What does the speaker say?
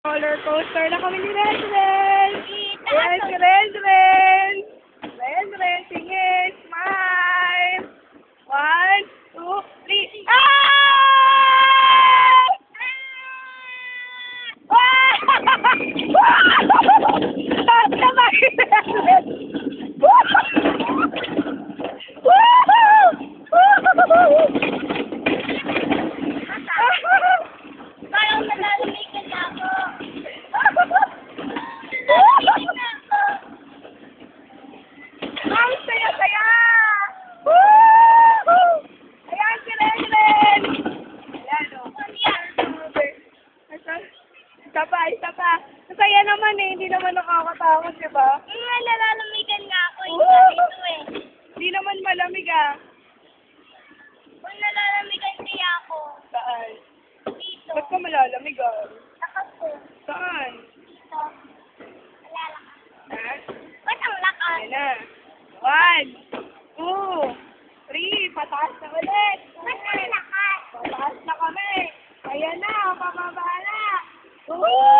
Roller coaster na kami ni Renren! Ayan si Renren! Renren, tingin! Smile! 1, 2, 3. Ah! Ah! Sabay si Renren! Parang nalalamig na ako. Ang saya-saya! Woo! Ayan si Renren! Ayan o. Isa pa. Masaya naman eh. Hindi naman nakakatakot, di ba? Nalalamigan nga ako. Ito eh. Hindi naman malamig ah. Kung nalalamigan kaya ako. Saan? Dito. Ba't ka malalamig ah? Ako. Saan? Dito. Alala ka. Ha? Ba't ang lakas? Ayan na. 1, 2, 3. Pataas na ulit. Ba't ang lakas? Pataas na kami. Ayan na. Pababa na. Woo!